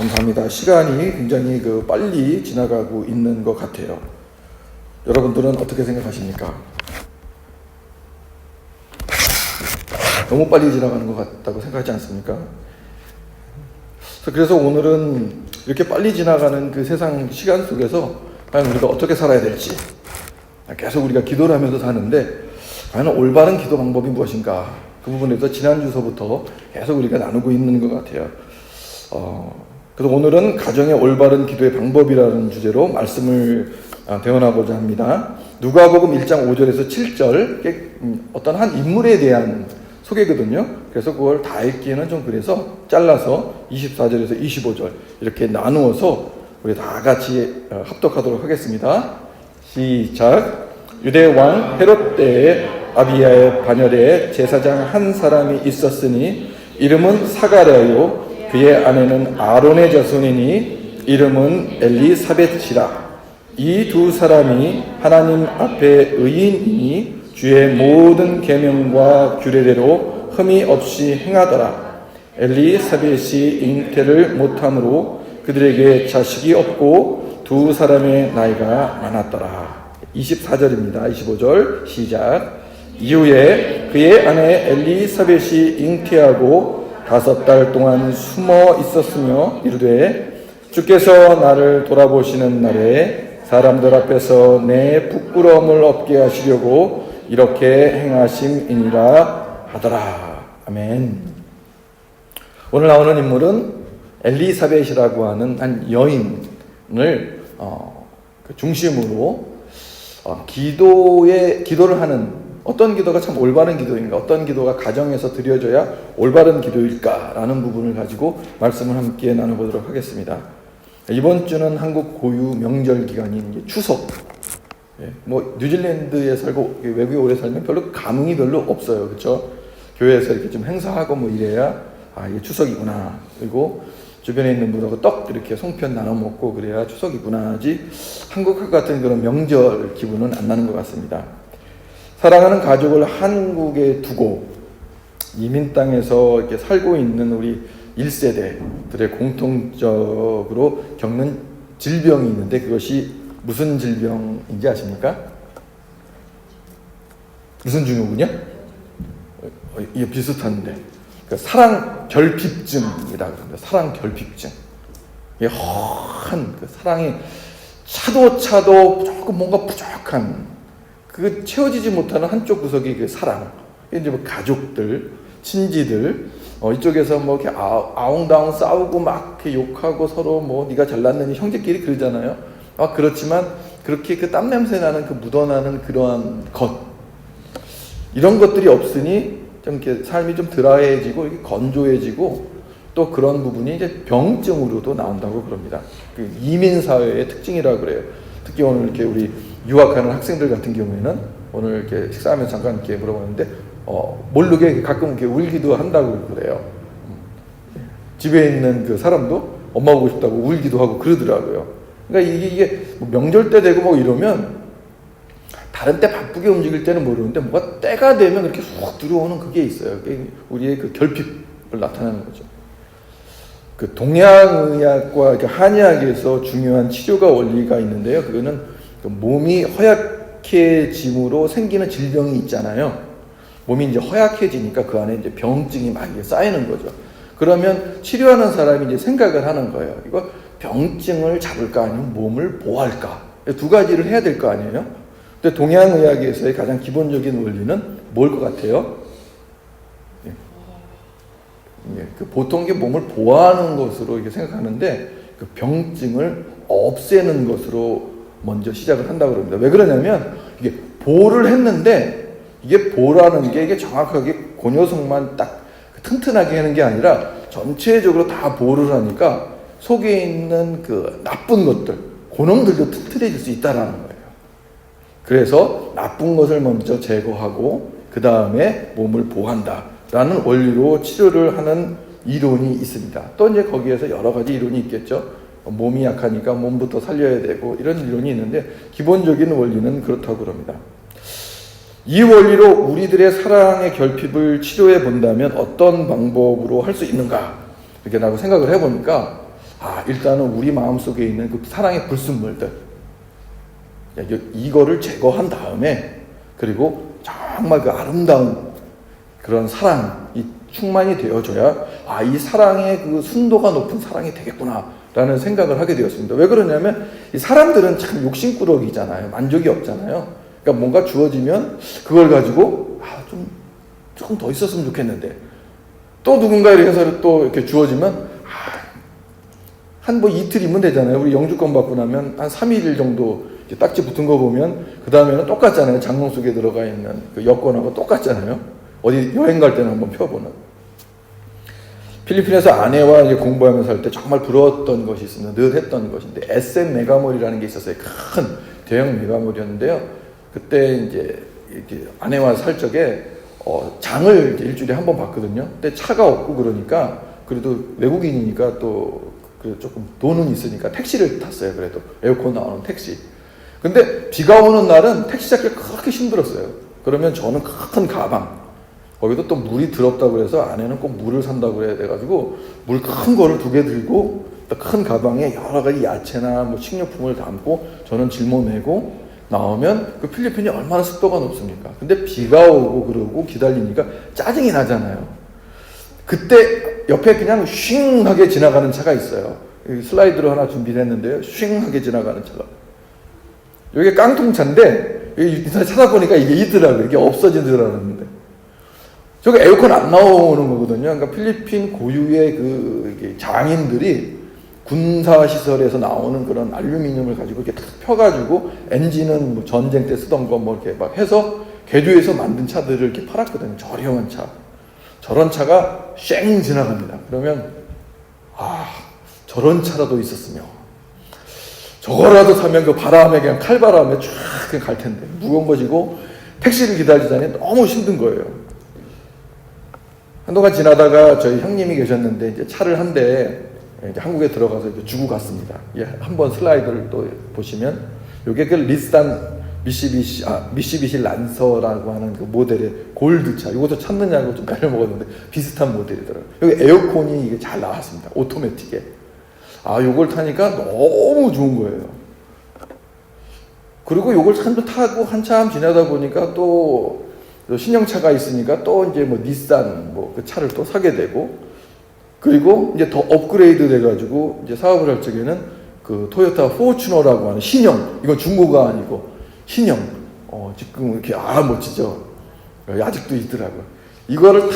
감사합니다. 시간이 굉장히 빨리 지나가고 있는 것 같아요. 여러분들은 어떻게 생각하십니까? 너무 빨리 지나가는 것 같다고 생각하지 않습니까? 그래서 오늘은 이렇게 빨리 지나가는 그 세상 시간 속에서 과연 우리가 어떻게 살아야 될지, 계속 우리가 기도를 하면서 사는데 과연 올바른 기도 방법이 무엇인가, 그 부분에 대해서 지난주서부터 계속 우리가 나누고 있는 것 같아요. 그래서 오늘은 가정의 올바른 기도의 방법이라는 주제로 말씀을 대언하고자 합니다. 누가복음 1장 5절에서 7절, 어떤 한 인물에 대한 소개거든요. 그래서 그걸 다 읽기에는 좀 그래서 잘라서 24절에서 25절 이렇게 나누어서 우리 다 같이 합독하도록 하겠습니다. 시작. 유대 왕 헤롯 때에 아비야의 반열에 제사장 한 사람이 있었으니 이름은 사가랴요, 그의 아내는 아론의 자손이니 이름은 엘리사벳이라. 이 두 사람이 하나님 앞에 의인이니 주의 모든 계명과 규례대로 흠이 없이 행하더라. 엘리사벳이 잉태를 못함으로 그들에게 자식이 없고 두 사람의 나이가 많았더라. 24절입니다. 25절 시작. 이후에 그의 아내 엘리사벳이 잉태하고 5달 동안 숨어 있었으며 이르되 주께서 나를 돌아보시는 날에 사람들 앞에서 내 부끄러움을 없게 하시려고 이렇게 행하심이니라 하더라. 아멘. 오늘 나오는 인물은 엘리사벳이라고 하는 한 여인을 중심으로 기도를 하는, 어떤 기도가 참 올바른 기도인가, 어떤 기도가 가정에서 드려져야 올바른 기도일까라는 부분을 가지고 말씀을 함께 나눠보도록 하겠습니다. 이번 주는 한국 고유 명절 기간인 추석. 뉴질랜드에 살고 외국에 오래 살면 별로 감흥이 별로 없어요. 그렇죠? 교회에서 이렇게 좀 행사하고 이래야 이게 추석이구나. 그리고 주변에 있는 분하고 떡 이렇게 송편 나눠 먹고 그래야 추석이구나 하지, 한국 같은 그런 명절 기분은 안 나는 것 같습니다. 사랑하는 가족을 한국에 두고 이민 땅에서 이렇게 살고 있는 우리 1세대들의 공통적으로 겪는 질병이 있는데 그것이 무슨 질병인지 아십니까? 무슨 증후군이요? 이게 비슷한데 사랑 결핍증이다 그럽니다. 사랑 결핍증. 이게 허한 사랑이 차도 조금 뭔가 부족한, 그 채워지지 못하는 한쪽 구석이 그 사랑. 이제 가족들, 친지들, 이쪽에서 이렇게 아웅다웅 싸우고 막 이렇게 욕하고 서로 네가 잘났느니 형제끼리 그러잖아요. 그렇지만 그렇게 그 땀 냄새 나는 그 묻어나는 그러한 이런 것들이 없으니 좀 이렇게 삶이 좀 드라이해지고 이렇게 건조해지고, 또 그런 부분이 이제 병증으로도 나온다고 그럽니다. 그 이민 사회의 특징이라고 그래요. 특히 오늘 이렇게 우리 유학하는 학생들 같은 경우에는 오늘 이렇게 식사하면서 잠깐 이렇게 물어보는데 모르게 가끔 이렇게 울기도 한다고 그래요. 집에 있는 그 사람도 엄마 보고 싶다고 울기도 하고 그러더라고요. 그러니까 이게 명절 때 되고 이러면 다른 때 바쁘게 움직일 때는 모르는데 뭐가 때가 되면 그렇게 훅 들어오는 그게 있어요. 그게 우리의 그 결핍을 나타내는 거죠. 그 동양의학과 한의학에서 중요한 치료가 원리가 있는데요. 그거는 몸이 허약해짐으로 생기는 질병이 있잖아요. 몸이 이제 허약해지니까 그 안에 이제 병증이 막 쌓이는 거죠. 그러면 치료하는 사람이 이제 생각을 하는 거예요. 이거 병증을 잡을까 아니면 몸을 보호할까? 두 가지를 해야 될 거 아니에요? 근데 동양의학에서의 가장 기본적인 원리는 뭘 것 같아요? 보통 몸을 보호하는 것으로 이렇게 생각하는데 그 병증을 없애는 것으로 먼저 시작을 한다고 그럽니다. 왜 그러냐면 이게 보호를 했는데 이게 보호라는 게 이게 정확하게 고녀석만 딱 튼튼하게 하는 게 아니라 전체적으로 다 보호를 하니까 속에 있는 그 나쁜 것들, 고놈들도 튼튼해질 수 있다라는 거예요. 그래서 나쁜 것을 먼저 제거하고 그 다음에 몸을 보호한다라는 원리로 치료를 하는 이론이 있습니다. 또 이제 거기에서 여러 가지 이론이 있겠죠. 몸이 약하니까 몸부터 살려야 되고 이런 이론이 있는데 기본적인 원리는 그렇다고 합니다. 이 원리로 우리들의 사랑의 결핍을 치료해 본다면 어떤 방법으로 할 수 있는가 이렇게 라고 생각을 해보니까 일단은 우리 마음속에 있는 그 사랑의 불순물들, 이거를 제거한 다음에, 그리고 정말 그 아름다운 그런 사랑이 충만이 되어줘야 이 사랑의 그 순도가 높은 사랑이 되겠구나 라는 생각을 하게 되었습니다. 왜 그러냐면 이 사람들은 참 욕심꾸러기잖아요. 만족이 없잖아요. 그러니까 뭔가 주어지면 그걸 가지고 조금 더 있었으면 좋겠는데, 또 누군가 이래서 또 이렇게 주어지면 한 이틀이면 되잖아요. 우리 영주권 받고 나면 한 3일 정도 딱지 붙은 거 보면 그 다음에는 똑같잖아요. 장롱 속에 들어가 있는 그 여권하고 똑같잖아요. 어디 여행 갈 때는 한번 펴보는. 필리핀에서 아내와 이제 공부하면서 할 때 정말 부러웠던 것이 있습니다. 늘 했던 것인데 SM 메가몰이라는 게 있었어요. 큰 대형 메가몰이었는데요. 그때 이제 이렇게 아내와 살 적에 장을 이제 일주일에 한 번 봤거든요. 근데 차가 없고 그러니까 그래도 외국인이니까 또 조금 돈은 있으니까 택시를 탔어요. 그래도 에어컨 나오는 택시. 근데 비가 오는 날은 택시 잡기가 그렇게 힘들었어요. 그러면 저는 큰 가방, 거기도 또 물이 더럽다고 그래서 아내는 꼭 물을 산다고 그래야 돼가지고 물 큰 거를 2개 들고 큰 가방에 여러 가지 야채나 식료품을 담고 저는 짊어내고 나오면 그 필리핀이 얼마나 습도가 높습니까? 근데 비가 오고 그러고 기다리니까 짜증이 나잖아요. 그때 옆에 그냥 쉥하게 지나가는 차가 있어요. 슬라이드로 하나 준비를 했는데요. 쉥하게 지나가는 차가. 이게 깡통차인데 인터넷 찾아보니까 이게 있더라고요. 이게 없어진 줄 알았는데. 저기 에어컨 안 나오는 거거든요. 그러니까 필리핀 고유의 그 장인들이 군사시설에서 나오는 그런 알루미늄을 가지고 이렇게 탁 펴가지고 엔진은 전쟁 때 쓰던 거 이렇게 막 해서 개조해서 만든 차들을 이렇게 팔았거든요. 저렴한 차. 저런 차가 쌩 지나갑니다. 그러면 저런 차라도 있었으면 저거라도 사면 그 바람에 그냥 칼바람에 쫙 그냥 갈 텐데 무거운 거 지고 택시를 기다리자니 너무 힘든 거예요. 한동안 지나다가 저희 형님이 계셨는데 이제 차를 한 대 한국에 들어가서 이제 주고 갔습니다. 한번 슬라이드를 또 보시면 요게 그 리스탄 미쓰비시 란서라고 하는 그 모델의 골드차. 이것도 찾느냐고 좀 깔려먹었는데 비슷한 모델이더라고요. 여기 에어컨이 이게 잘 나왔습니다. 오토매틱에. 요걸 타니까 너무 좋은 거예요. 그리고 요걸 타고 한참 지나다 보니까 또 신형차가 있으니까 또 이제 닛산 그 차를 또 사게 되고, 그리고 이제 더 업그레이드 돼가지고 이제 사업을 할 적에는 그 토요타 포추너라고 하는 신형, 이건 중고가 아니고 신형, 지금 이렇게 멋지죠. 아직도 있더라고요. 이거를 탁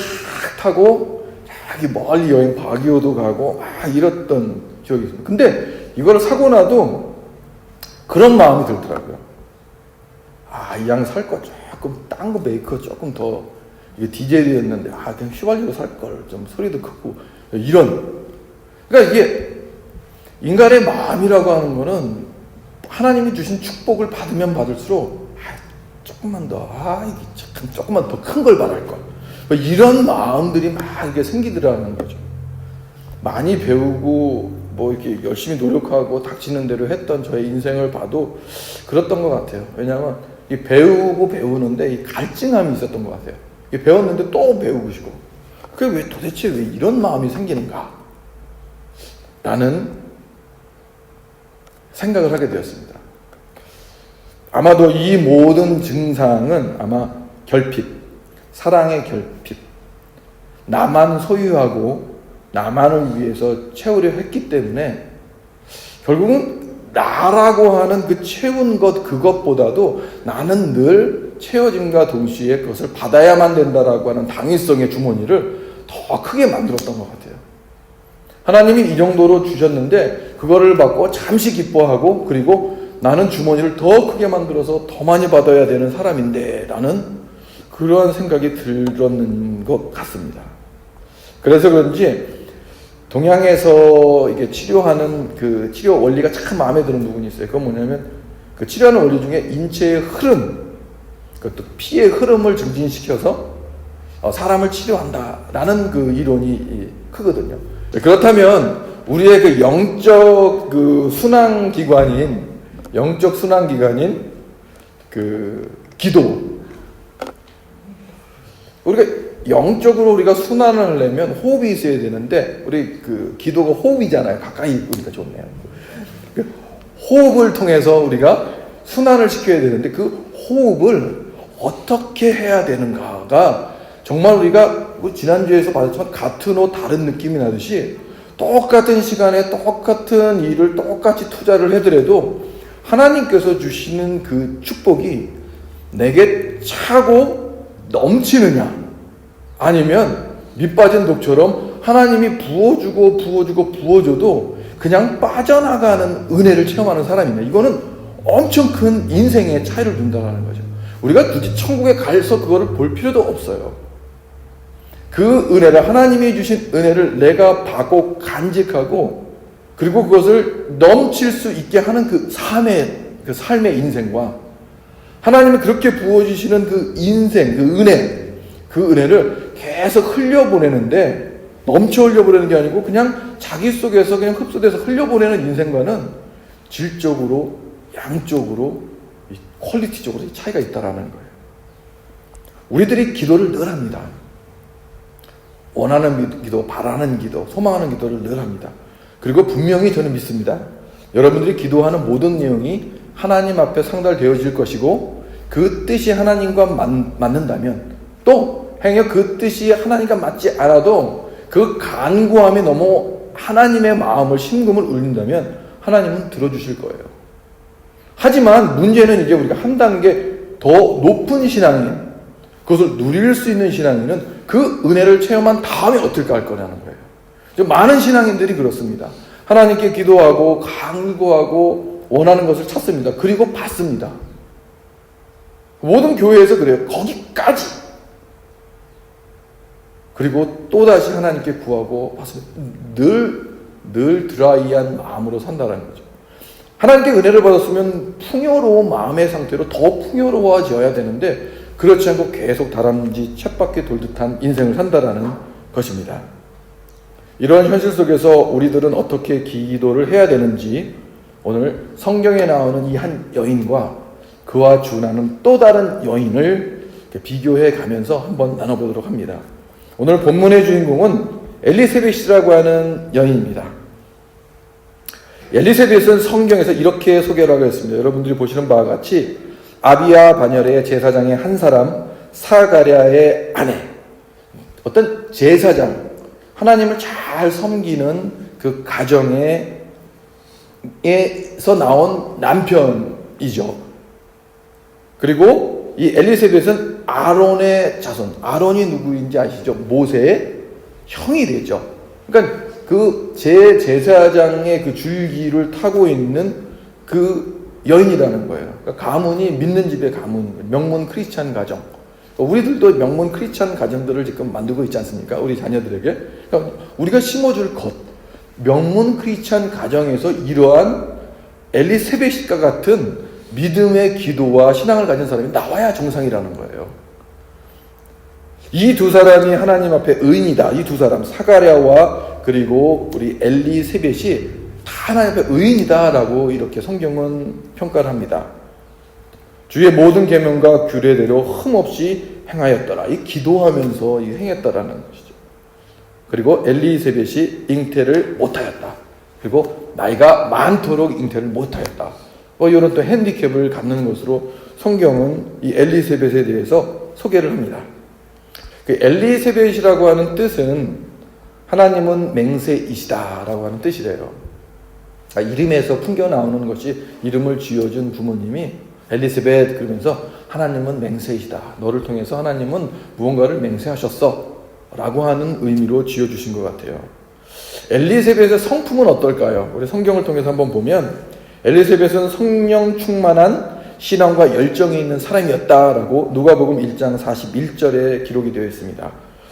타고 저기 멀리 여행 바기오도 가고 이랬던 기억이 있습니다. 근데 이거를 사고 나도 그런 마음이 들더라고요. 이 양 살 거 조금 딴 거 메이커 조금 더 이게 디젤이었는데 그냥 휘발유로 살 걸, 좀 소리도 크고 이런. 그러니까 이게 인간의 마음이라고 하는 거는 하나님이 주신 축복을 받으면 받을수록 조금만 더 이게 참 조금만 더 큰 걸 바랄 걸, 이런 마음들이 막 이게 생기더라는 거죠. 많이 배우고 이렇게 열심히 노력하고 닥치는 대로 했던 저의 인생을 봐도 그랬던 것 같아요. 왜냐하면 이 배우고 배우는데 이 갈증함이 있었던 것 같아요. 배웠는데 또 배우고 싶고, 그게 도대체 왜 이런 마음이 생기는가? 라는 생각을 하게 되었습니다. 아마도 이 모든 증상은 아마 결핍, 사랑의 결핍, 나만 소유하고 나만을 위해서 채우려 했기 때문에 결국은 나라고 하는 그 채운 것, 그것보다도 나는 늘 채워짐과 동시에 그것을 받아야만 된다라고 하는 당위성의 주머니를 더 크게 만들었던 것 같아요. 하나님이 이 정도로 주셨는데 그거를 받고 잠시 기뻐하고, 그리고 나는 주머니를 더 크게 만들어서 더 많이 받아야 되는 사람인데 라는 그러한 생각이 들었는 것 같습니다. 그래서 그런지 동양에서 이게 치료하는 그 치료 원리가 참 마음에 드는 부분이 있어요. 그건 뭐냐면 그 치료하는 원리 중에 인체의 흐름, 그것도 피의 흐름을 증진시켜서 사람을 치료한다라는 그 이론이 크거든요. 그렇다면 우리의 그 영적 순환기관인 그 기도, 우리가 영적으로 우리가 순환을 하려면 호흡이 있어야 되는데, 우리 그 기도가 호흡이잖아요. 가까이 우리가 좋네요. 호흡을 통해서 우리가 순환을 시켜야 되는데, 그 호흡을 어떻게 해야 되는가가 정말 우리가 지난주에서 봤지만 같은 옷 다른 느낌이 나듯이, 똑같은 시간에 똑같은 일을 똑같이 투자를 해더라도 하나님께서 주시는 그 축복이 내게 차고 넘치느냐, 아니면 밑빠진 독처럼 하나님이 부어줘도 그냥 빠져나가는 은혜를 체험하는 사람이냐, 이거는 엄청 큰 인생의 차이를 준다는 거죠. 우리가 굳이 천국에 가서 그거를 볼 필요도 없어요. 그 은혜를, 하나님이 주신 은혜를 내가 받고 간직하고, 그리고 그것을 넘칠 수 있게 하는 그 삶의 인생과, 하나님이 그렇게 부어주시는 그 인생, 그 은혜를 계속 흘려보내는데, 넘쳐 흘려보내는 게 아니고 그냥 자기 속에서 그냥 흡수돼서 흘려보내는 인생과는 질적으로, 양적으로, 퀄리티적으로 차이가 있다라는 거예요. 우리들이 기도를 늘 합니다. 원하는 기도, 바라는 기도, 소망하는 기도를 늘 합니다. 그리고 분명히 저는 믿습니다. 여러분들이 기도하는 모든 내용이 하나님 앞에 상달되어질 것이고, 그 뜻이 하나님과 맞는다면, 또 행여 그 뜻이 하나님과 맞지 않아도 그 간구함이 너무 하나님의 마음을, 심금을 울린다면 하나님은 들어주실 거예요. 하지만 문제는 이제 우리가 한 단계 더 높은 신앙인, 그것을 누릴 수 있는 신앙인은 그 은혜를 체험한 다음에 어떨까 할 거라는 거예요. 많은 신앙인들이 그렇습니다. 하나님께 기도하고 간구하고 원하는 것을 찾습니다. 그리고 받습니다. 모든 교회에서 그래요. 거기까지. 그리고 또다시 하나님께 구하고 받습니다. 늘 드라이한 마음으로 산다는 거죠. 하나님께 은혜를 받았으면 풍요로운 마음의 상태로 더 풍요로워져야 되는데, 그렇지 않고 계속 다람쥐 쳇바퀴 돌듯한 인생을 산다라는 것입니다. 이러한 현실 속에서 우리들은 어떻게 기도를 해야 되는지, 오늘 성경에 나오는 이 한 여인과 그와 준하는 또 다른 여인을 비교해 가면서 한번 나눠보도록 합니다. 오늘 본문의 주인공은 엘리세벳이라고 하는 여인입니다. 엘리세벳은 성경에서 이렇게 소개를 하고 있습니다. 여러분들이 보시는 바와 같이 아비야 반열의 제사장의 한 사람, 사가랴의 아내, 어떤 제사장, 하나님을 잘 섬기는 그 가정에서 나온 남편이죠. 그리고 이 엘리세벳은 아론의 자손, 아론이 누구인지 아시죠? 모세의 형이 되죠. 그러니까 그 제사장의 그 줄기를 타고 있는 그 여인이라는 거예요. 그러니까 가문이 믿는 집의 가문, 명문 크리스찬 가정. 우리들도 명문 크리스찬 가정들을 지금 만들고 있지 않습니까? 우리 자녀들에게. 그러니까 우리가 심어줄 것, 명문 크리스찬 가정에서 이러한 엘리세벳과 같은 믿음의 기도와 신앙을 가진 사람이 나와야 정상이라는 거예요. 이 두 사람이 하나님 앞에 의인이다. 이 두 사람, 사가랴와 그리고 우리 엘리세벳이 다 하나님 앞에 의인이다라고 이렇게 성경은 평가를 합니다. 주의 모든 계명과 규례대로 흠없이 행하였더라. 이 기도하면서 이 행했다라는 것이죠. 그리고 엘리세벳이 잉태를 못하였다. 그리고 나이가 많도록 잉태를 못하였다. 이런 또 핸디캡을 갖는 것으로 성경은 이 엘리세벳에 대해서 소개를 합니다. 그 엘리세벳이라고 하는 뜻은 하나님은 맹세이시다라고 하는 뜻이래요. 이름에서 풍겨 나오는 것이, 이름을 지어준 부모님이 엘리세벳 그러면서 하나님은 맹세이시다, 너를 통해서 하나님은 무언가를 맹세하셨어 라고 하는 의미로 지어주신 것 같아요. 엘리세벳의 성품은 어떨까요? 우리 성경을 통해서 한번 보면 엘리세벳은 성령 충만한 신앙과 열정이 있는 사람이었다라고 누가복음 1장 41절에 기록이 되어 있습니다.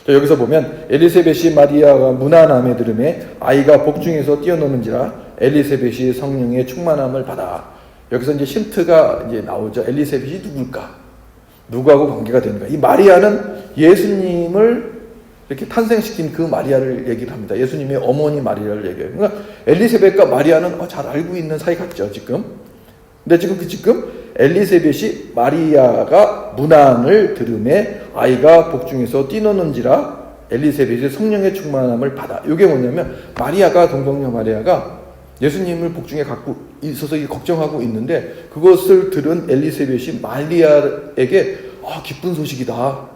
여기서 보면 엘리세벳이 마리아가 문안함에 들음에 아이가 복중에서 뛰어노는지라 엘리세벳이 성령의 충만함을 받아. 여기서 이제 힌트가 이제 나오죠. 엘리세벳이 누굴까? 누구하고 관계가 되는가? 이 마리아는 예수님을 이렇게 탄생시킨 그 마리아를 얘기를 합니다. 예수님의 어머니 마리아를 얘기해요. 그러니까 엘리세벳과 마리아는 잘 알고 있는 사이 같죠, 지금. 근데 지금 엘리세벳이 마리아가 문안을 들음에 아이가 복중에서 뛰노는지라 엘리세벳이 성령의 충만함을 받아. 이게 뭐냐면 마리아가 동정녀 마리아가 예수님을 복중에 갖고 있어서 걱정하고 있는데 그것을 들은 엘리세벳이 마리아에게 기쁜 소식이다.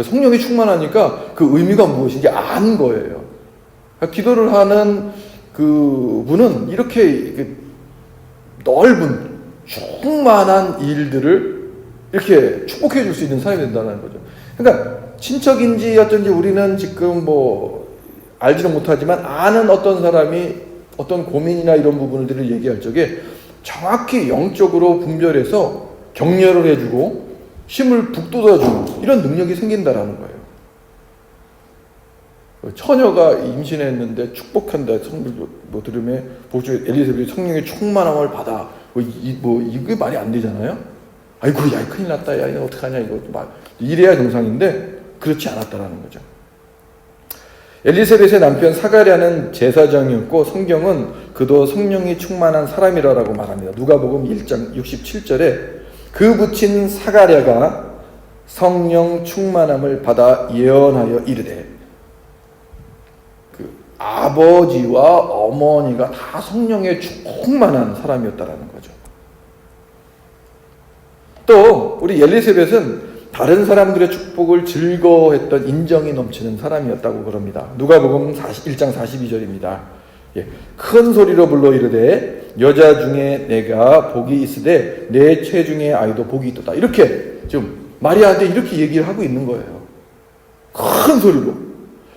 성령이 충만하니까 그 의미가 무엇인지 아는 거예요. 그러니까 기도를 하는 그 분은 이렇게 넓은 충만한 일들을 이렇게 축복해 줄 수 있는 사람이 된다는 거죠. 그러니까 친척인지 어쩐지 우리는 지금 알지는 못하지만 아는 어떤 사람이 어떤 고민이나 이런 부분들을 얘기할 적에 정확히 영적으로 분별해서 격려를 해주고 힘을 북돋아주는 이런 능력이 생긴다라는 거예요. 처녀가 임신했는데 축복한다. 들으면 복중에 엘리세벳이 성령의 충만함을 받아. 이게 말이 안 되잖아요. 아이고, 야, 큰일 났다. 야, 이거 어떡하냐. 이거 이래야 정상인데 그렇지 않았다라는 거죠. 엘리세벳의 남편 사가랴는 제사장이었고 성경은 그도 성령이 충만한 사람이라고 말합니다. 누가복음 1장 67절에 그 부친 사가랴가 성령 충만함을 받아 예언하여 이르되 그 아버지와 어머니가 다 성령에 충만한 사람이었다라는 거죠. 또 우리 엘리세벳은 다른 사람들의 축복을 즐거워했던 인정이 넘치는 사람이었다고 그럽니다. 누가복음 1장 42절입니다. 큰 소리로 불러 이르되 여자 중에 내가 복이 있으되 내 체중의 아이도 복이 있도다. 이렇게 지금 마리아한테 이렇게 얘기를 하고 있는 거예요. 큰 소리로.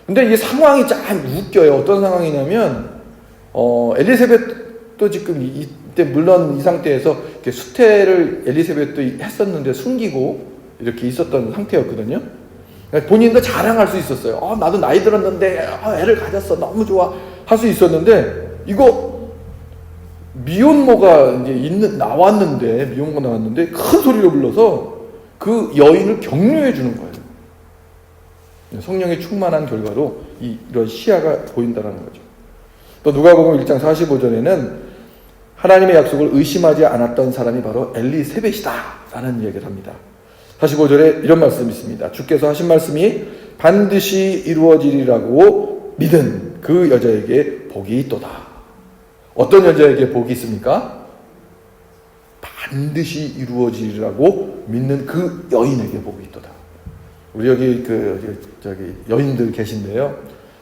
근데 이 상황이 참 웃겨요. 어떤 상황이냐면 엘리세벳도 지금 이때 물론 이 상태에서 이렇게 수태를 엘리세벳도 했었는데 숨기고 이렇게 있었던 상태였거든요. 그러니까 본인도 자랑할 수 있었어요. 나도 나이 들었는데 애를 가졌어. 너무 좋아. 할 수 있었는데 이거 미혼모가 이제 나왔는데 큰 소리로 불러서 그 여인을 격려해 주는 거예요. 성령의 충만한 결과로 이런 시야가 보인다는 거죠. 또 누가복음 1장 45절에는 하나님의 약속을 의심하지 않았던 사람이 바로 엘리세벳이다 라는 얘기를 합니다. 45절에 이런 말씀이 있습니다. 주께서 하신 말씀이 반드시 이루어지리라고 믿은 그 여자에게 복이 있도다. 어떤 여자에게 복이 있습니까? 반드시 이루어지리라고 믿는 그 여인에게 복이 있도다. 우리 여기 여인들 계신데요.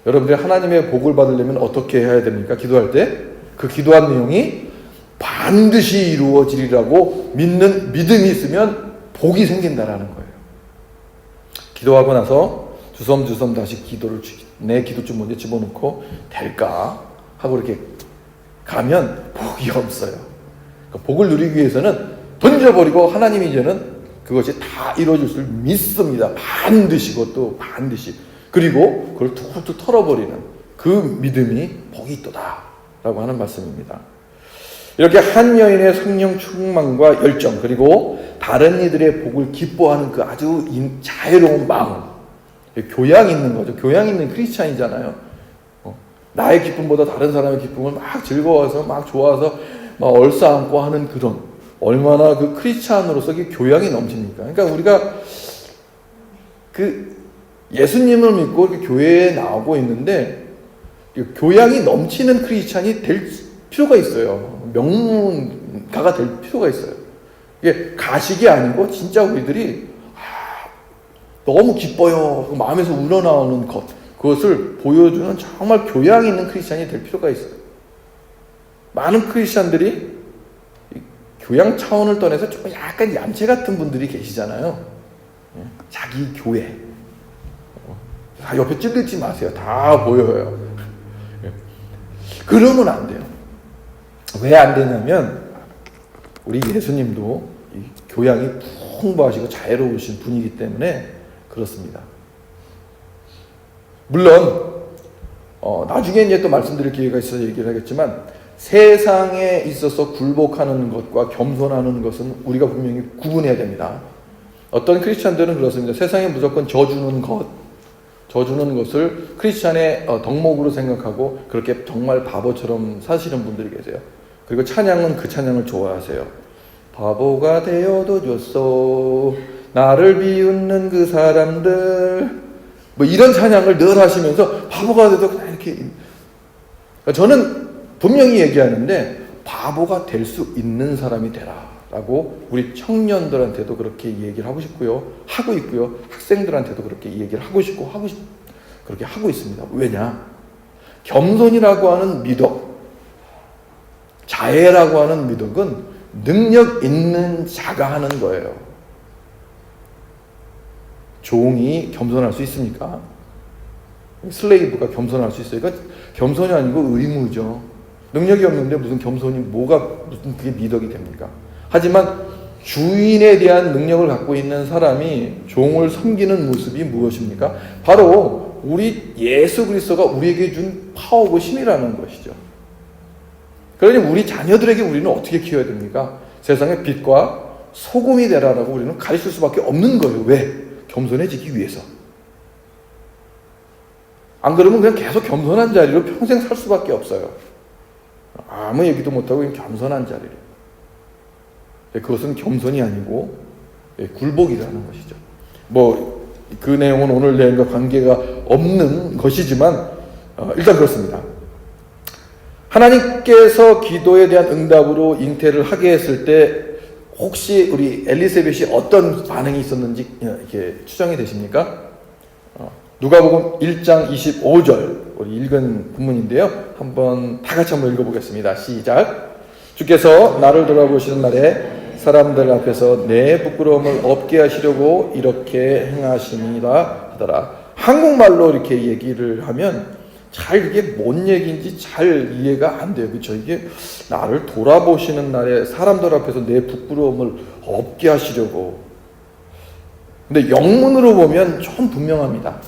여러분들이 하나님의 복을 받으려면 어떻게 해야 됩니까? 기도할 때 그 기도한 내용이 반드시 이루어지리라고 믿는 믿음이 있으면 복이 생긴다라는 거예요. 기도하고 나서 주섬주섬 다시 내 기도줄 먼저 집어넣고 될까 하고 이렇게 가면 복이 없어요. 그러니까 복을 누리기 위해서는 던져버리고 하나님이 이제는 그것이 다 이루어질 줄 믿습니다. 반드시. 그것도 반드시. 그리고 그걸 툭툭 털어버리는 그 믿음이 복이 있도다 라고 하는 말씀입니다. 이렇게 한 여인의 성령 충만과 열정, 그리고 다른 이들의 복을 기뻐하는 그 아주 자유로운 마음, 교양 있는 거죠. 교양 있는 크리스찬이잖아요. 나의 기쁨보다 다른 사람의 기쁨을 막 즐거워서 막 좋아서 막 얼싸안고 하는 그런, 얼마나 그 크리스찬으로서 교양이 넘칩니까? 그러니까 우리가 그 예수님을 믿고 이렇게 교회에 나오고 있는데 교양이 넘치는 크리스찬이 될 필요가 있어요. 명문가가 될 필요가 있어요. 이게 가식이 아니고 진짜 우리들이 너무 기뻐요. 마음에서 우러나오는 것, 그것을 보여주는 정말 교양 있는 크리스찬이 될 필요가 있어요. 많은 크리스찬들이 교양 차원을 떠나서 좀 약간 얌체 같은 분들이 계시잖아요. 자기 교회. 다 옆에 찔리지 마세요. 다 보여요. 그러면 안 돼요. 왜 안 되냐면 우리 예수님도 이 교양이 풍부하시고 자애로우신 분이기 때문에 그렇습니다. 물론 나중에 이제 또 말씀드릴 기회가 있어서 얘기를 하겠지만 세상에 있어서 굴복하는 것과 겸손하는 것은 우리가 분명히 구분해야 됩니다. 어떤 크리스찬들은 그렇습니다. 세상에 무조건 져주는 것을 크리스찬의 덕목으로 생각하고 그렇게 정말 바보처럼 사시는 분들이 계세요. 그리고 찬양은 그 찬양을 좋아하세요. 바보가 되어도 좋소. 나를 비웃는 그 사람들. 뭐 이런 찬양을 늘 하시면서 바보가 돼도 그냥 이렇게. 저는 분명히 얘기하는데 바보가 될 수 있는 사람이 되라 라고 우리 청년들한테도 그렇게 얘기를 하고 싶고요. 하고 있고요. 학생들한테도 그렇게 얘기를 하고 싶고 그렇게 하고 있습니다. 왜냐? 겸손이라고 하는 미덕, 자애라고 하는 미덕은 능력 있는 자가 하는 거예요. 종이 겸손할 수 있습니까? 슬레이브가 겸손할 수 있어요? 그러니까 겸손이 아니고 의무죠. 능력이 없는데 무슨 겸손이 무슨 그게 미덕이 됩니까? 하지만 주인에 대한 능력을 갖고 있는 사람이 종을 섬기는 모습이 무엇입니까? 바로 우리 예수 그리스도가 우리에게 준 파워고 힘이라는 것이죠. 그러니 우리 자녀들에게 우리는 어떻게 키워야 됩니까? 세상의 빛과 소금이 되라라고 우리는 가르칠 수밖에 없는 거예요. 왜? 겸손해지기 위해서. 안 그러면 그냥 계속 겸손한 자리로 평생 살 수밖에 없어요. 아무 얘기도 못하고 그냥 겸손한 자리로. 그것은 겸손이 아니고 굴복이라는 것이죠. 뭐 그 내용은 오늘 내용과 관계가 없는 것이지만 일단 그렇습니다. 하나님께서 기도에 대한 응답으로 잉태를 하게 했을 때 혹시 우리 엘리사벳이 어떤 반응이 있었는지 이렇게 추정이 되십니까? 누가복음 1장 25절 우리 읽은 본문인데요. 한번 다 같이 한번 읽어보겠습니다. 시작. 주께서 나를 돌아보시는 날에 사람들 앞에서 내 부끄러움을 없게 하시려고 이렇게 행하십니다 하더라. 한국말로 이렇게 얘기를 하면 잘 이게 뭔 얘기인지 잘 이해가 안 돼요. 그렇죠? 이게 나를 돌아보시는 날에 사람들 앞에서 내 부끄러움을 없게 하시려고. 근데 영문으로 보면 좀 분명합니다.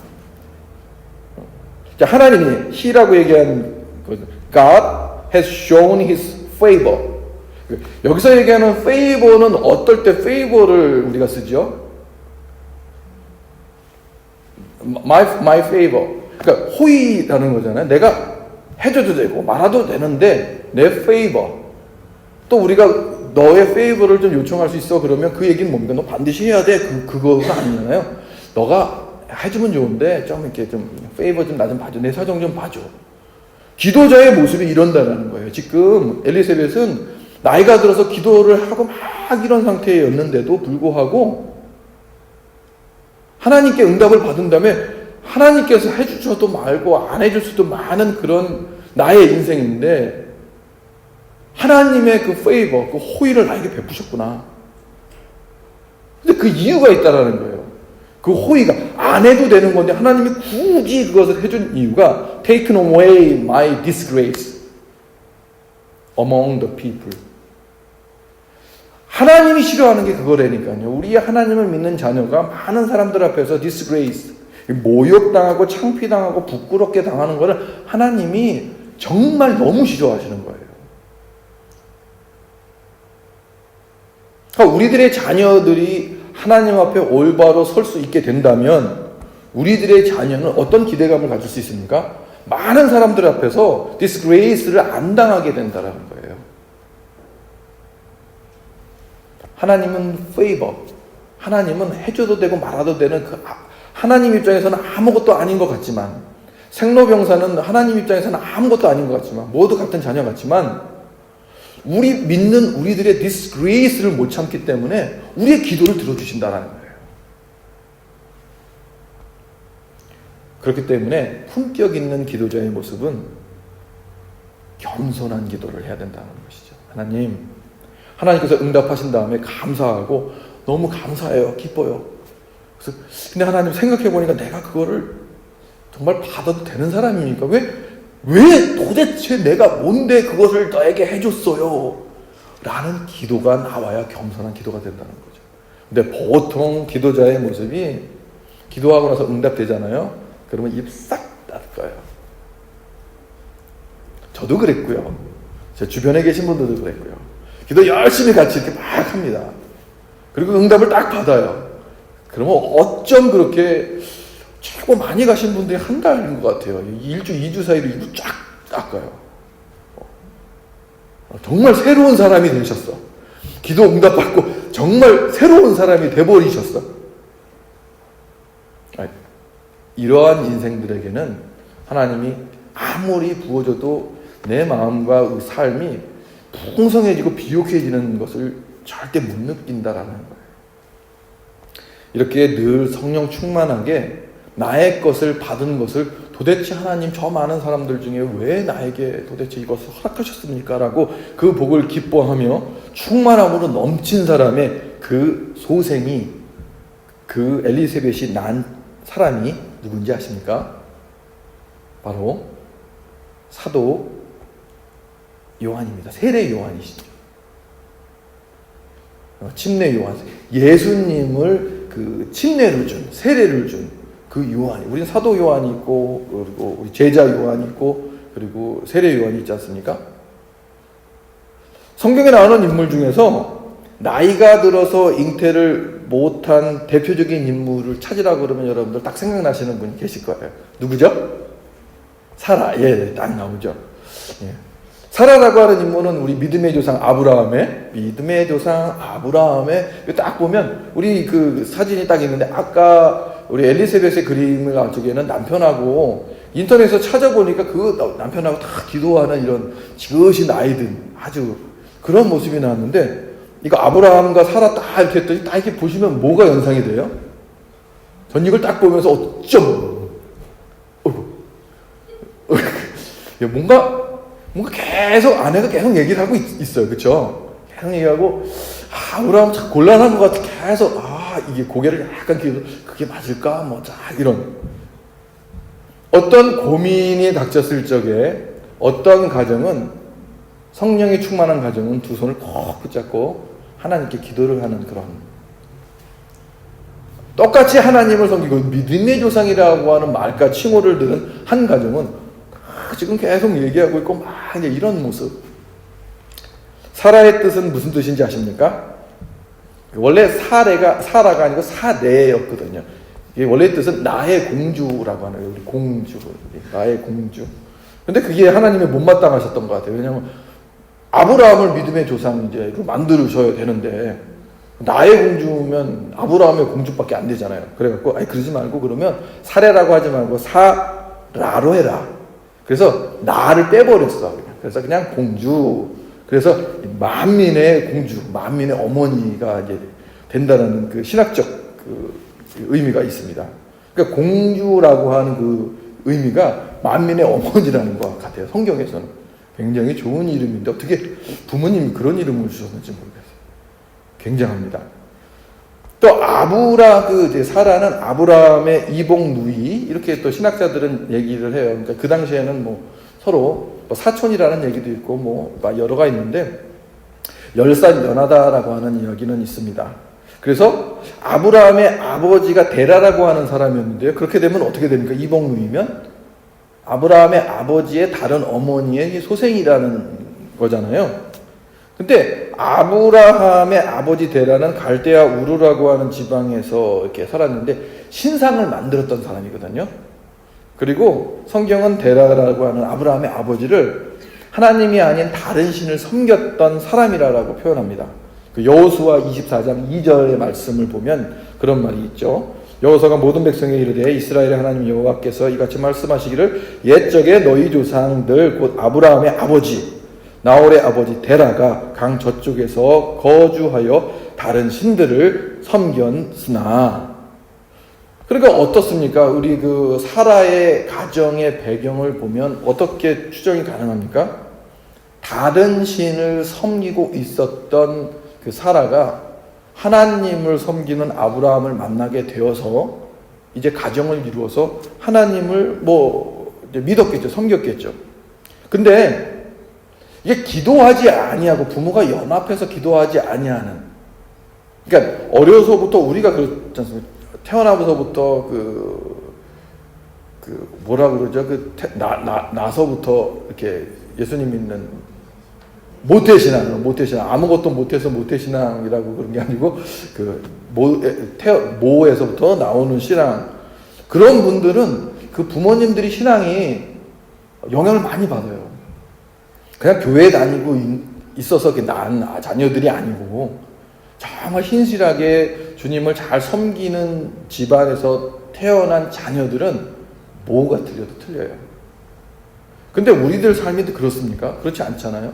하나님이 He라고 얘기한 God has shown His favor. 여기서 얘기하는 favor는 어떨 때 favor를 우리가 쓰죠? My favor. 그러니까 호의라는 거잖아요. 내가 해줘도 되고 말아도 되는데 내 favor. 또 우리가 너의 favor를 좀 요청할 수 있어 그러면 그 얘기는 뭡니까? 너 반드시 해야 돼. 그거가 아니잖아요. 너가 해주면 좋은데 좀 이렇게 좀 favor 좀 나 좀 봐줘. 내 사정 좀 봐줘. 기도자의 모습이 이런다는 거예요. 지금 엘리사벳은 나이가 들어서 기도를 하고 막 이런 상태였는데도 불구하고 하나님께 응답을 받은 다음에 하나님께서 해주셔도 말고 안 해줄 수도 많은 그런 나의 인생인데 하나님의 그 페이버, 그 호의를 나에게 베푸셨구나. 근데 그 이유가 있다라는 거예요. 그 호의가 안 해도 되는 건데 하나님이 굳이 그것을 해준 이유가 taken away my disgrace among the people. 하나님이 싫어하는 게 그거라니까요. 우리 하나님을 믿는 자녀가 많은 사람들 앞에서 disgrace, 모욕당하고 창피당하고 부끄럽게 당하는 것을 하나님이 정말 너무 싫어하시는 거예요. 그러니까 우리들의 자녀들이 하나님 앞에 올바로 설 수 있게 된다면 우리들의 자녀는 어떤 기대감을 가질 수 있습니까? 많은 사람들 앞에서 disgrace를 안 당하게 된다는 거예요. 하나님은 favor, 하나님은 해줘도 되고 말아도 되는 그 하나님 입장에서는 아무것도 아닌 것 같지만 생로병사는 하나님 입장에서는 아무것도 아닌 것 같지만 모두 같은 자녀 같지만 우리 믿는 우리들의 disgrace를 못 참기 때문에 우리의 기도를 들어주신다는 거예요. 그렇기 때문에 품격 있는 기도자의 모습은 겸손한 기도를 해야 된다는 것이죠. 하나님께서 응답하신 다음에 감사하고 너무 감사해요. 기뻐요. 그래서 근데 하나님 생각해 보니까 내가 그거를 정말 받아도 되는 사람입니까? 왜 도대체 내가 뭔데 그것을 너에게 해줬어요? 라는 기도가 나와야 겸손한 기도가 된다는 거죠. 근데 보통 기도자의 모습이 기도하고 나서 응답되잖아요. 그러면 입 싹 닫을 거예요. 저도 그랬고요. 제 주변에 계신 분들도 그랬고요. 기도 열심히 같이 이렇게 막 합니다. 그리고 응답을 딱 받아요. 그러면 어쩜 그렇게 최고 많이 가신 분들이 한 달인 것 같아요. 1주, 2주 사이로 입을 쫙 닦아요. 정말 새로운 사람이 되셨어. 기도 응답받고 정말 새로운 사람이 돼버리셨어. 이러한 인생들에게는 하나님이 아무리 부어줘도 내 마음과 삶이 풍성해지고 비옥해지는 것을 절대 못 느낀다라는 거예요. 이렇게 늘 성령 충만하게 나의 것을 받은 것을 도대체 하나님 저 많은 사람들 중에 왜 나에게 도대체 이것을 허락하셨습니까? 라고 그 복을 기뻐하며 충만함으로 넘친 사람의 그 소생이, 그 엘리사벳이 난 사람이 누군지 아십니까? 바로 사도 요한입니다. 세례 요한이시죠. 침례 요한. 예수님을 그 침례를 준, 세례를 준 그 요한이. 우리는 사도 요한이 있고, 그리고 우리 제자 요한이 있고, 그리고 세례 요한이 있지 않습니까? 성경에 나오는 인물 중에서 나이가 들어서 잉태를 못한 대표적인 인물을 찾으라고 그러면 여러분들 딱 생각나시는 분이 계실 거예요. 누구죠? 사라. 예, 딱 나오죠. 예. 사라라고 하는 인물은 우리 믿음의 조상 아브라함의, 딱 보면 우리 그 사진이 딱 있는데, 아까 우리 엘리사벳의 그림을 저기에는 남편하고 인터넷에서 찾아보니까 그 남편하고 다 기도하는 이런 지그시 나이 든 아주 그런 모습이 나왔는데, 이거 아브라함과 사라 딱 이렇게 했더니 딱 이렇게 보시면 뭐가 연상이 돼요? 전 이걸 딱 보면서 뭔가 계속 아내가 계속 얘기를 하고 있어요. 그렇죠? 계속 얘기하고 아브라함 참 곤란한 것 같아. 계속 이게 고개를 약간 그게 맞을까? 이런 어떤 고민이 닥쳤을 적에 어떤 가정은, 성령이 충만한 가정은 두 손을 꼭 붙잡고 하나님께 기도를 하는 그런, 똑같이 하나님을 섬기고 믿음의 조상이라고 하는 말과 칭호를 들은 한 가정은 지금 계속 얘기하고 있고 이제 이런 모습. 사라의 뜻은 무슨 뜻인지 아십니까? 원래 사라가 아니고 사내였거든요. 원래 뜻은 나의 공주라고 하는, 우리 공주, 나의 공주. 근데 그게 하나님의 못마땅하셨던 것 같아요. 왜냐하면 아브라함을 믿음의 조상 이제 만들으셔야 되는데, 나의 공주면 아브라함의 공주밖에 안 되잖아요. 그래갖고 그러지 말고, 그러면 사례라고 하지 말고 사라로 해라. 그래서 나를 빼버렸어. 그래서 그냥 공주. 그래서 만민의 공주, 만민의 어머니가 이제 된다는 그 신학적 그 의미가 있습니다. 그러니까 공주라고 하는 그 의미가 만민의 어머니라는 것 같아요. 성경에서는 굉장히 좋은 이름인데 어떻게 부모님이 그런 이름을 주셨는지 모르겠어요. 굉장합니다. 또 사라는 아브라함의 이복 누이, 이렇게 또 신학자들은 얘기를 해요. 그러니까 그 당시에는 서로 사촌이라는 얘기도 있고 여러가 있는데, 열산연하다라고 하는 이야기는 있습니다. 그래서 아브라함의 아버지가 데라라고 하는 사람이었는데요. 그렇게 되면 어떻게 됩니까? 이복 누이면 아브라함의 아버지의 다른 어머니의 소생이라는 거잖아요. 근데 아브라함의 아버지 데라는 갈대아 우르라고 하는 지방에서 이렇게 살았는데 신상을 만들었던 사람이거든요. 그리고 성경은 데라라고 하는 아브라함의 아버지를 하나님이 아닌 다른 신을 섬겼던 사람이라고 표현합니다. 그 여호수아 24장 2절의 말씀을 보면 그런 말이 있죠. 여호수아가 모든 백성에 이르되 이스라엘의 하나님 여호와께서 이같이 말씀하시기를 옛적에 너희 조상들 곧 아브라함의 아버지 나홀의 아버지 데라가 강 저쪽에서 거주하여 다른 신들을 섬겼으나. 그러니까 어떻습니까? 우리 그 사라의 가정의 배경을 보면 어떻게 추정이 가능합니까? 다른 신을 섬기고 있었던 그 사라가 하나님을 섬기는 아브라함을 만나게 되어서 이제 가정을 이루어서 하나님을 이제 믿었겠죠. 섬겼겠죠. 근데 이게 기도하지 아니하고, 부모가 연합해서 기도하지 아니하는, 그러니까 어려서부터 우리가 그렇지 않습니까? 태어나서부터 뭐라 그러죠? 나서부터 이렇게 예수님 믿는 모태신앙, 아무것도 못해서 모태신앙이라고 그런 게 아니고 모에서부터 나오는 신앙, 그런 분들은 그 부모님들이 신앙이 영향을 많이 받아요. 그냥 교회 다니고 있어서 낳은 자녀들이 아니고 정말 신실하게 주님을 잘 섬기는 집안에서 태어난 자녀들은 뭐가 틀려도 틀려요. 근데 우리들 삶이 그렇습니까? 그렇지 않잖아요.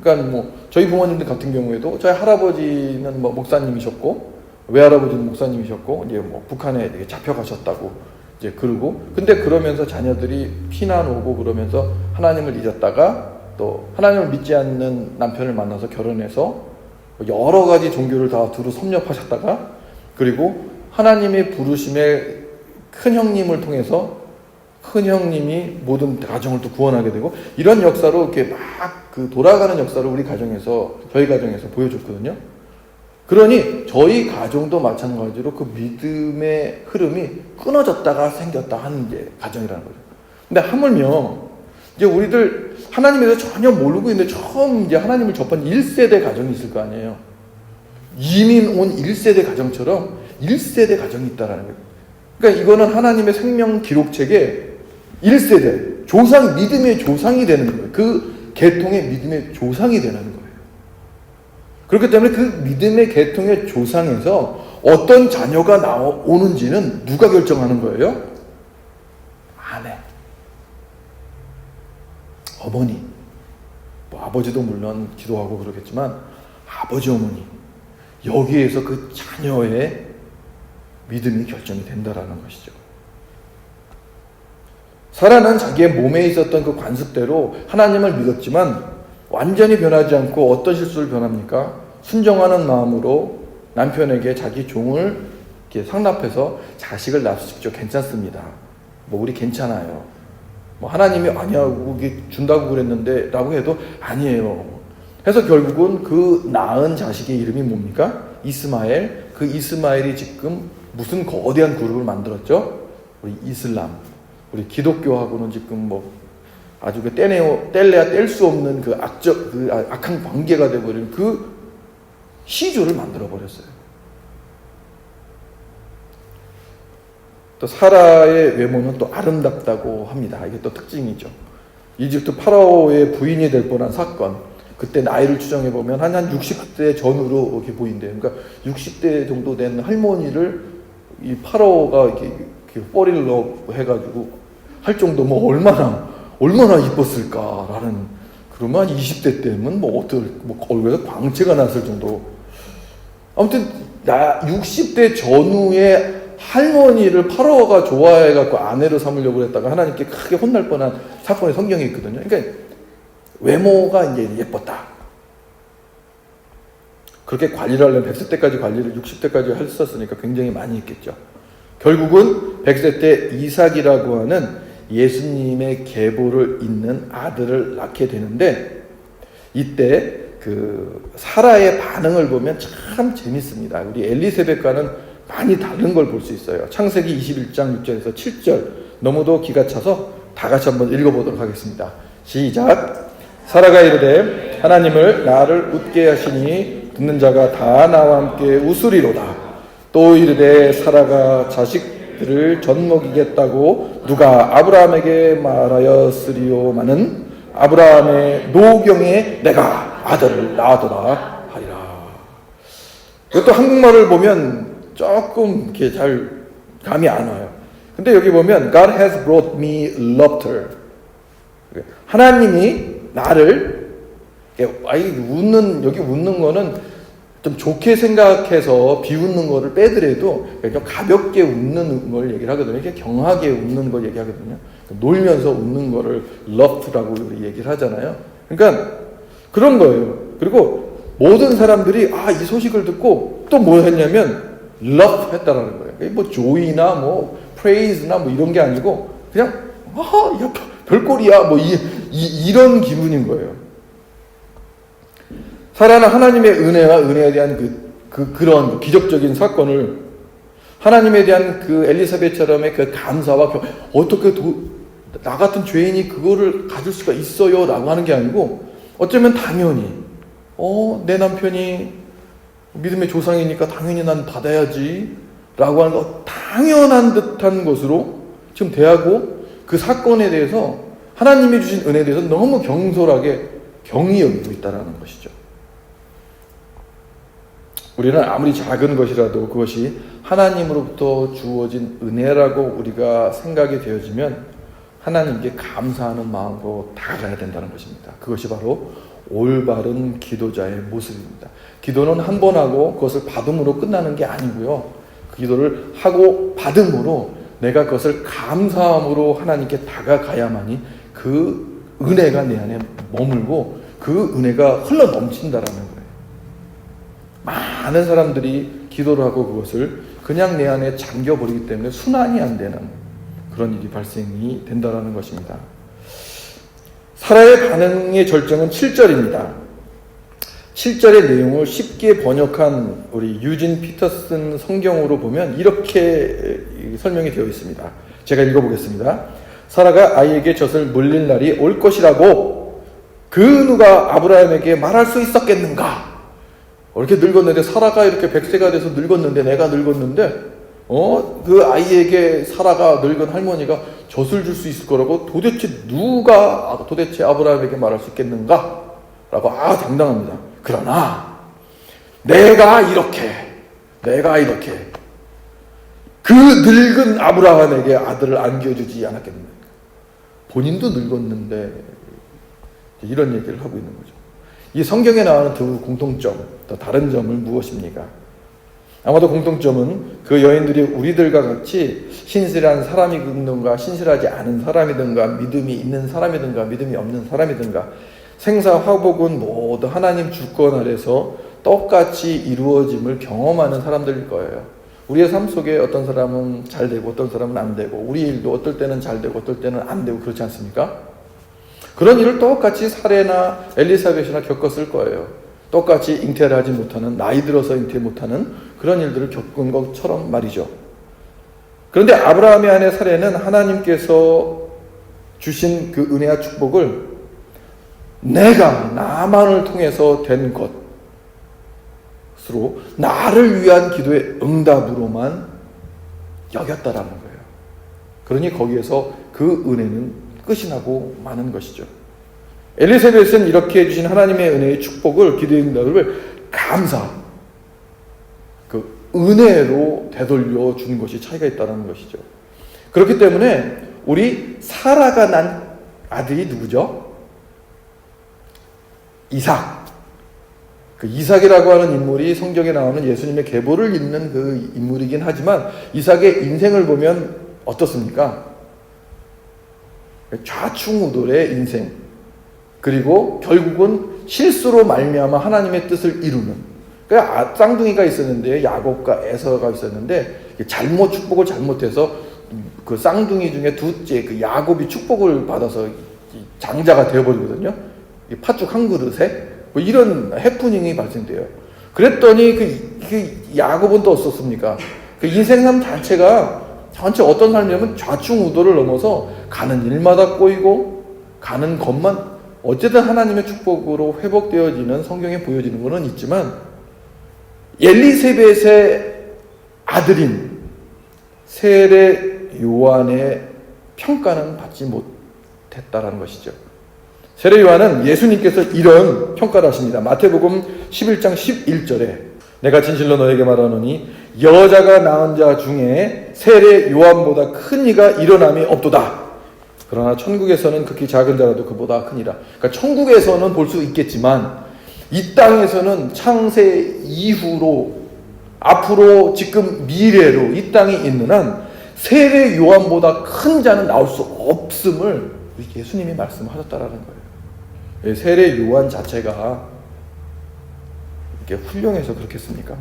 그러니까 뭐 저희 부모님들 같은 경우에도 저희 할아버지는 뭐 목사님이셨고 외할아버지는 목사님이셨고 이제 뭐 북한에 잡혀가셨다고 이제 그러고, 근데 그러면서 자녀들이 피난 오고 그러면서 하나님을 잊었다가 또 하나님을 믿지 않는 남편을 만나서 결혼해서 여러 가지 종교를 다 두루 섭렵하셨다가, 그리고 하나님의 부르심에 큰 형님을 통해서 큰 형님이 모든 가정을 또 구원하게 되고, 이런 역사로 이렇게 막 그 돌아가는 역사를 우리 가정에서, 저희 가정에서 보여줬거든요. 그러니 저희 가정도 마찬가지로 그 믿음의 흐름이 끊어졌다가 생겼다 하는 게 가정이라는 거죠. 근데 하물며 이제 우리들 하나님에 대해서 전혀 모르고 있는데 처음 이제 하나님을 접한 1세대 가정이 있을 거 아니에요. 이민 온 1세대 가정처럼 1세대 가정이 있다라는 거예요. 그러니까 이거는 하나님의 생명 기록책에 1세대 조상, 믿음의 조상이 되는 거예요. 그 계통의 믿음의 조상이 되는 거예요. 그렇기 때문에 그 믿음의 계통의 조상에서 어떤 자녀가 나오는지는 누가 결정하는 거예요? 아내, 어머니, 뭐 아버지도 물론 기도하고 그러겠지만 아버지, 어머니, 여기에서 그 자녀의 믿음이 결정이 된다라는 것이죠. 사라는 자기의 몸에 있었던 그 관습대로 하나님을 믿었지만 완전히 변하지 않고 어떤 실수를 변합니까? 순종하는 마음으로 남편에게 자기 종을 이렇게 상납해서 자식을 낳으십시오. 괜찮습니다. 뭐 우리 괜찮아요. 뭐 하나님이 아니하고 준다고 그랬는데 라고 해도 아니에요. 해서 결국은 그 낳은 자식의 이름이 뭡니까? 이스마엘. 그 이스마엘이 지금 무슨 거대한 그룹을 만들었죠? 우리 이슬람. 우리 기독교하고는 지금 뭐 아주 그 뗄래야 뗄 수 없는 그 악한 관계가 되어버린 그 시조를 만들어 버렸어요. 또 사라의 외모는 또 아름답다고 합니다. 이게 또 특징이죠. 이집트 파라오의 부인이 될 뻔한 사건. 그때 나이를 추정해 보면 한 60대 전후로 이렇게 보인대요. 그러니까 60대 정도 된 할머니를 이 파라오가 이렇게 뻘이를 넣어 해가지고 할 정도 뭐 얼마나 이뻤을까라는, 그러면 20대 때면 뭐 얼굴에서 광채가 났을 정도. 아무튼 60대 전후의 할머니를 파라오가 좋아해갖고 아내로 삼으려고 했다가 하나님께 크게 혼날 뻔한 사건이 성경에 있거든요. 그러니까 외모가 이제 예뻤다. 그렇게 관리를 하려면 100세 때까지 관리를 60대까지 했었으니까 굉장히 많이 했겠죠. 결국은 100세 때 이삭이라고 하는 예수님의 계보를 잇는 아들을 낳게 되는데, 이때 그 사라의 반응을 보면 참 재밌습니다. 우리 엘리세벳과는 많이 다른 걸 볼 수 있어요. 창세기 21장 6절에서 7절, 너무도 기가 차서 다 같이 한번 읽어보도록 하겠습니다. 시작. 사라가 이르되 하나님을 나를 웃게 하시니 듣는 자가 다 나와 함께 웃으리로다. 또 이르되 사라가 자식들을 젖먹이겠다고 누가 아브라함에게 말하였으리요마는 아브라함의 노경에 내가 아들을 낳아도다 하리라. 이것도 한국말을 보면 조금 이렇게 잘 감이 안 와요. 근데 여기 보면 God has brought me laughter. 하나님이 나를 여기 웃는 거는 좀 좋게 생각해서 비웃는 거를 빼더라도 좀 가볍게 웃는 걸 얘기를 하거든요. 이렇게 경하게 웃는 걸 얘기하거든요. 놀면서 웃는 거를 laugh라고 얘기를 하잖아요. 그러니까 그런 거예요. 그리고 모든 사람들이 이 소식을 듣고 또 뭐 했냐면 laugh 했다라는 거예요. 뭐 joy나 뭐 praise나 뭐 이런 게 아니고 그냥 야, 별꼴이야 뭐 이런 기분인 거예요. 사라는 하나님의 은혜와 은혜에 대한 그런 기적적인 사건을, 하나님에 대한 그 엘리사벳처럼의 그 감사와 어떻게 나 같은 죄인이 그거를 가질 수가 있어요 라고 하는 게 아니고, 어쩌면 당연히 내 남편이 믿음의 조상이니까 당연히 난 받아야지 라고 하는 거, 당연한 듯한 것으로 지금 대하고, 그 사건에 대해서 하나님이 주신 은혜에 대해서 너무 경솔하게 경히 여기고 있다는 것이죠. 우리는 아무리 작은 것이라도 그것이 하나님으로부터 주어진 은혜라고 우리가 생각이 되어지면 하나님께 감사하는 마음으로 다가가야 된다는 것입니다. 그것이 바로 올바른 기도자의 모습입니다. 기도는 한 번 하고 그것을 받음으로 끝나는 게 아니고요. 그 기도를 하고 받음으로 내가 그것을 감사함으로 하나님께 다가가야만이 그 은혜가 내 안에 머물고 그 은혜가 흘러 넘친다라는 거예요. 많은 사람들이 기도를 하고 그것을 그냥 내 안에 잠겨버리기 때문에 순환이 안 되는 그런 일이 발생이 된다는 것입니다. 사라의 반응의 절정은 7절입니다. 7절의 내용을 쉽게 번역한 우리 유진 피터슨 성경으로 보면 이렇게 설명이 되어 있습니다. 제가 읽어보겠습니다. 사라가 아이에게 젖을 물릴 날이 올 것이라고 그 누가 아브라함에게 말할 수 있었겠는가? 이렇게 늙었는데, 사라가 이렇게 100세가 돼서 늙었는데, 내가 늙었는데 그 아이에게 사라가 늙은 할머니가 젖을 줄 수 있을 거라고 도대체 아브라함에게 말할 수 있겠는가? 라고 당당합니다. 그러나 내가 이렇게 그 늙은 아브라함에게 아들을 안겨주지 않았겠는가? 본인도 늙었는데 이런 얘기를 하고 있는 거죠. 이 성경에 나오는 두 공통점, 또 다른 점은 무엇입니까? 아마도 공통점은 그 여인들이 우리들과 같이 신실한 사람이든가 신실하지 않은 사람이든가 믿음이 있는 사람이든가 믿음이 없는 사람이든가 생사화복은 모두 하나님 주권 아래서 똑같이 이루어짐을 경험하는 사람들일 거예요. 우리의 삶 속에 어떤 사람은 잘 되고 어떤 사람은 안 되고, 우리 일도 어떨 때는 잘 되고 어떨 때는 안 되고, 그렇지 않습니까? 그런 일을 똑같이 사레나 엘리사벳이나 겪었을 거예요. 똑같이 잉태를 하지 못하는, 나이 들어서 잉태 못하는 그런 일들을 겪은 것처럼 말이죠. 그런데 아브라함의 아내 사레는 하나님께서 주신 그 은혜와 축복을 내가 나만을 통해서 된 것으로 나를 위한 기도의 응답으로만 여겼다라는 거예요. 그러니 거기에서 그 은혜는 끝이 나고 마는 것이죠. 엘리사벳은 이렇게 해주신 하나님의 은혜의 축복을, 기도의 응답을 그 은혜로 되돌려 주는 것이 차이가 있다는 것이죠. 그렇기 때문에 우리 사라가 난 아들이 누구죠? 이삭. 그 이삭이라고 하는 인물이 성경에 나오는 예수님의 계보를 잇는 그 인물이긴 하지만 이삭의 인생을 보면 어떻습니까? 좌충우돌의 인생, 그리고 결국은 실수로 말미암아 하나님의 뜻을 이루는, 그러니까 쌍둥이가 있었는데, 야곱과 에서가 있었는데 축복을 잘못해서 그 쌍둥이 중에 둘째 그 야곱이 축복을 받아서 장자가 되어버리거든요. 팥죽 한 그릇에 이런 해프닝이 발생돼요. 그랬더니 그 야곱은 또 어떻습니까? 그 인생삶 자체가 전체 어떤 삶이냐면 좌충우돌을 넘어서 가는 일마다 꼬이고 가는 것만 어쨌든 하나님의 축복으로 회복되어지는, 성경에 보여지는 것은 있지만 엘리사벳의 아들인 세례 요한의 평가는 받지 못했다라는 것이죠. 세례 요한은 예수님께서 이런 평가를 하십니다. 마태복음 11장 11절에 내가 진실로 너에게 말하노니 여자가 낳은 자 중에 세례 요한보다 큰 이가 일어남이 없도다. 그러나 천국에서는 극히 작은 자라도 그보다 크니라. 그러니까 천국에서는 볼 수 있겠지만 이 땅에서는 창세 이후로 앞으로 지금 미래로 이 땅이 있는 한 세례 요한보다 큰 자는 나올 수 없음을 예수님이 말씀하셨다라는 거예요. 세례 요한 자체가 이렇게 훌륭해서 그렇겠습니까?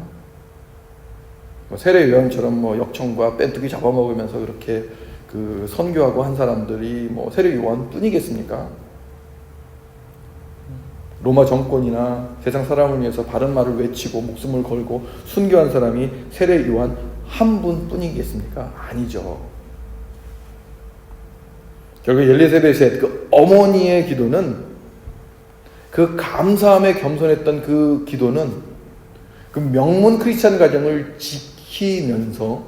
세례 요한처럼 역청과 뺀뚜기 잡아먹으면서 그렇게 그 선교하고 한 사람들이 세례 요한뿐이겠습니까? 로마 정권이나 세상 사람을 위해서 바른 말을 외치고 목숨을 걸고 순교한 사람이 세례 요한 한 분뿐이겠습니까? 아니죠. 결국 엘리사벳의 그 어머니의 기도는, 그 감사함에 겸손했던 그 기도는 그 명문 크리스찬 가정을 지키면서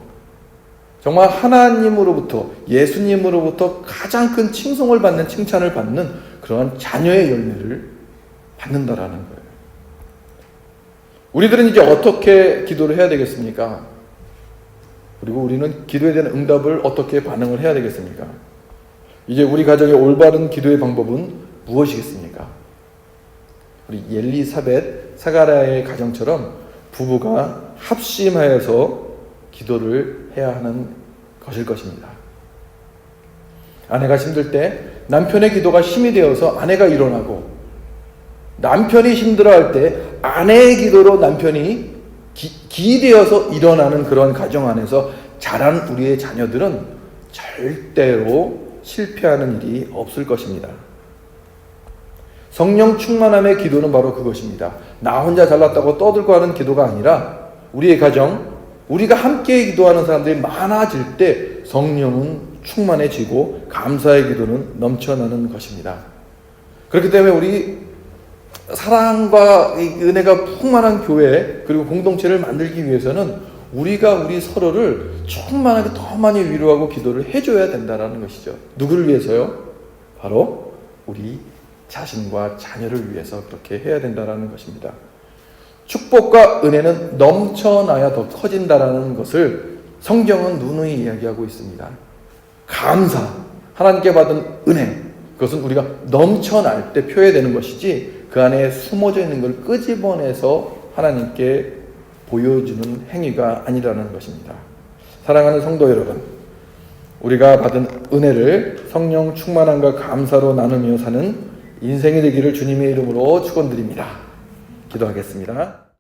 정말 하나님으로부터, 예수님으로부터 가장 큰 칭송을 받는, 칭찬을 받는 그러한 자녀의 열매를 받는다라는 거예요. 우리들은 이제 어떻게 기도를 해야 되겠습니까? 그리고 우리는 기도에 대한 응답을 어떻게 반응을 해야 되겠습니까? 이제 우리 가정의 올바른 기도의 방법은 무엇이겠습니까? 우리 엘리사벳, 사가랴의 가정처럼 부부가 합심하여서 기도를 해야 하는 것일 것입니다. 아내가 힘들 때 남편의 기도가 힘이 되어서 아내가 일어나고, 남편이 힘들어할 때 아내의 기도로 남편이 기되어서 일어나는 그런 가정 안에서 자란 우리의 자녀들은 절대로 실패하는 일이 없을 것입니다. 성령 충만함의 기도는 바로 그것입니다. 나 혼자 잘났다고 떠들고 하는 기도가 아니라 우리의 가정, 우리가 함께 기도하는 사람들이 많아질 때 성령은 충만해지고 감사의 기도는 넘쳐나는 것입니다. 그렇기 때문에 우리 사랑과 은혜가 풍만한 교회 그리고 공동체를 만들기 위해서는 우리가 우리 서로를 충만하게 더 많이 위로하고 기도를 해줘야 된다는 것이죠. 누구를 위해서요? 바로 우리 자신과 자녀를 위해서 그렇게 해야 된다는 것입니다. 축복과 은혜는 넘쳐나야 더 커진다는 것을 성경은 누누이 이야기하고 있습니다. 감사, 하나님께 받은 은혜, 그것은 우리가 넘쳐날 때 표현되는 것이지 그 안에 숨어져 있는 걸 끄집어내서 하나님께 보여주는 행위가 아니라는 것입니다. 사랑하는 성도 여러분, 우리가 받은 은혜를 성령 충만함과 감사로 나누며 사는 인생이 되기를 주님의 이름으로 축원드립니다. 기도하겠습니다.